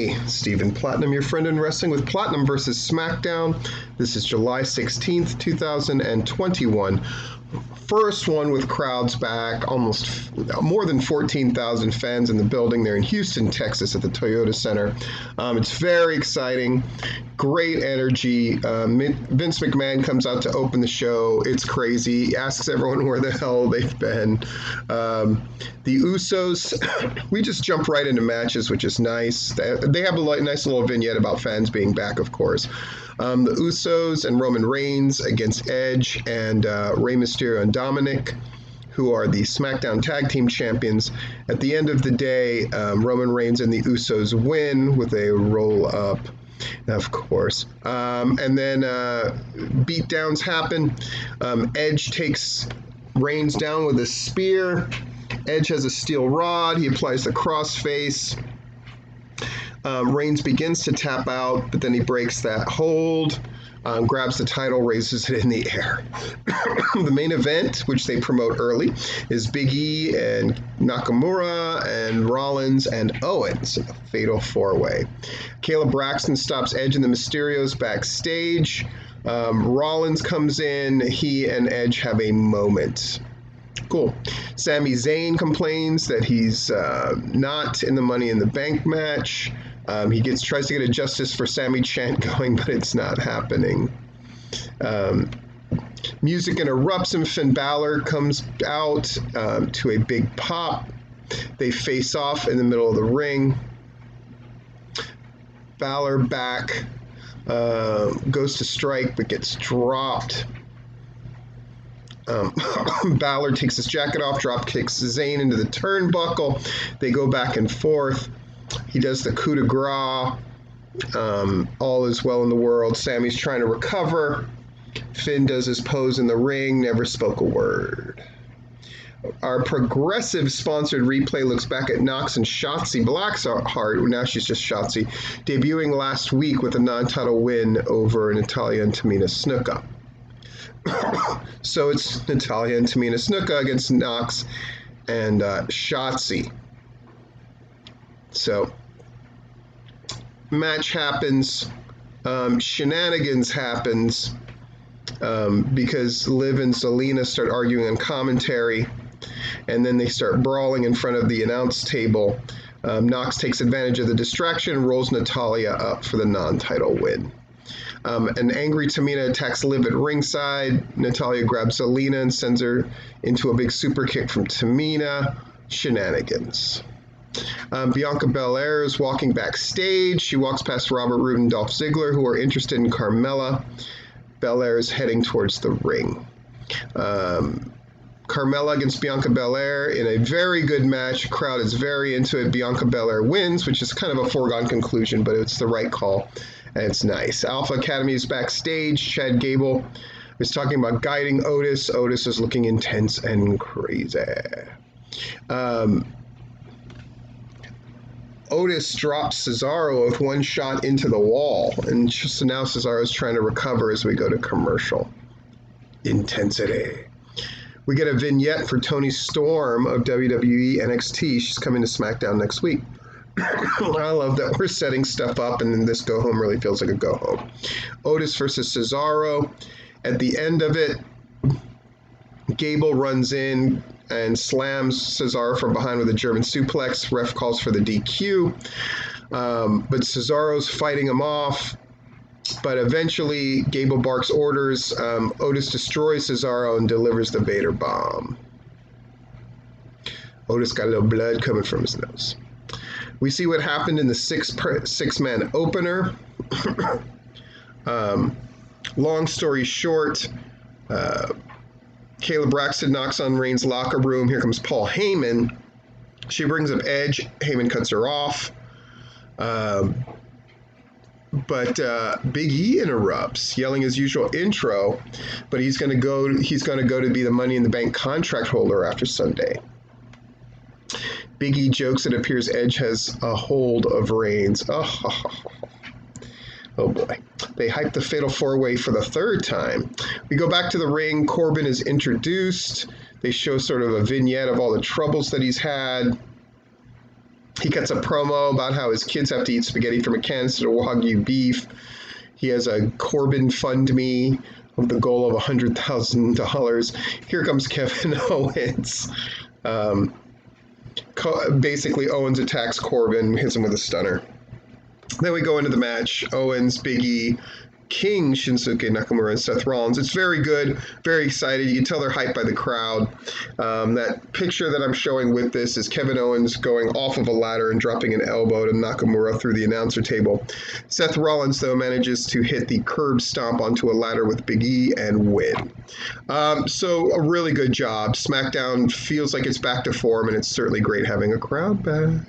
Hey, Stephen Platinum, your friend in wrestling with Platinum versus Smackdown. This is July 16th, 2021. First one with crowds back, almost more than 14,000 fans in the building. They're in Houston, Texas at the Toyota Center. It's very exciting, great energy. Vince McMahon comes out to open the show. It's crazy. He asks everyone where the hell they've been. The Usos, we just jump right into matches, which is nice. They have a nice little vignette about fans being back, of course. The Usos and Roman Reigns against Edge and Rey Mysterio and Dominic, who are the SmackDown Tag Team Champions. At the end of the day, Roman Reigns and the Usos win with a roll-up, of course. And then beatdowns happen. Edge takes Reigns down with a spear. Edge has a steel rod. He applies the crossface. Reigns begins to tap out, but then he breaks that hold, grabs the title, raises it in the air. The main event, which they promote early, is Big E and Nakamura and Rollins and Owens in a fatal four-way. Kayla Braxton stops Edge and the Mysterios backstage. Rollins comes in. He and Edge have a moment. Cool. Sami Zayn complains that he's not in the Money in the Bank match. He tries to get a Justice for Sami chant going, but it's not happening. Music interrupts and Finn Balor comes out to a big pop. They face off in the middle of the ring. Balor back, goes to strike but gets dropped. Balor takes his jacket off, drop kicks Zayn into the turnbuckle. They go back and forth. He does the coup de grace. All is well in the world. Sammy's trying to recover. Finn does his pose in the ring, never spoke a word. Our Progressive sponsored replay looks back at Nox and Shotzi Blackheart, now she's just Shotzi, debuting last week with a non-title win over Natalya and Tamina Snuka. So it's Natalya and Tamina Snuka against Nox and Shotzi. So match happens, shenanigans happens because Liv and Zelina start arguing on commentary, and then they start brawling in front of the announce table. Nox takes advantage of the distraction and rolls Natalya up for the non-title win. An angry Tamina attacks Liv at ringside. Natalya grabs Zelina and sends her into a big super kick from Tamina. Shenanigans. Bianca Belair is walking backstage. She walks past Robert Roode and Dolph Ziggler, who are interested in Carmella. Belair is heading towards the ring. Carmella against Bianca Belair in a very good match. The crowd is very into it. Bianca Belair wins, which is kind of a foregone conclusion, but it's the right call, and it's nice. Alpha Academy is backstage. Chad Gable is talking about guiding Otis. Otis is looking intense and crazy. Otis drops Cesaro with one shot into the wall, and so now Cesaro's trying to recover as we go to commercial. Intensity. We get a vignette for Toni Storm of WWE NXT. She's coming to SmackDown next week. I love that we're setting stuff up, and then this go-home really feels like a go-home. Otis versus Cesaro. At the end of it, Gable runs in and slams Cesaro from behind with a German suplex. Ref calls for the DQ. But Cesaro's fighting him off. But eventually, Gable barks orders. Otis destroys Cesaro and delivers the Vader bomb. Otis got a little blood coming from his nose. We see what happened in the six-man opener. Long story short, Kayla Braxton knocks on Reigns' locker room. Here comes Paul Heyman. She brings up Edge. Heyman cuts her off. But Big E interrupts, yelling his usual intro. But he's going to go to be the Money in the Bank contract holder after Sunday. Big E jokes it appears Edge has a hold of Reigns. Oh boy. They hype the Fatal 4-Way for the third time. We go back to the ring. Corbin is introduced. They show sort of a vignette of all the troubles that he's had. He cuts a promo about how his kids have to eat spaghetti from a can instead of Wagyu beef. He has a Corbin fund me of the goal of $100,000. Here comes Kevin Owens. Basically, Owens attacks Corbin, hits him with a stunner. Then we go into the match. Owens, Big E, King, Shinsuke Nakamura, and Seth Rollins. It's very good, very excited. You can tell they're hyped by the crowd. That picture that I'm showing with this is Kevin Owens going off of a ladder and dropping an elbow to Nakamura through the announcer table. Seth Rollins, though, manages to hit the curb stomp onto a ladder with Big E and win. So a really good job. SmackDown feels like it's back to form, and it's certainly great having a crowd back.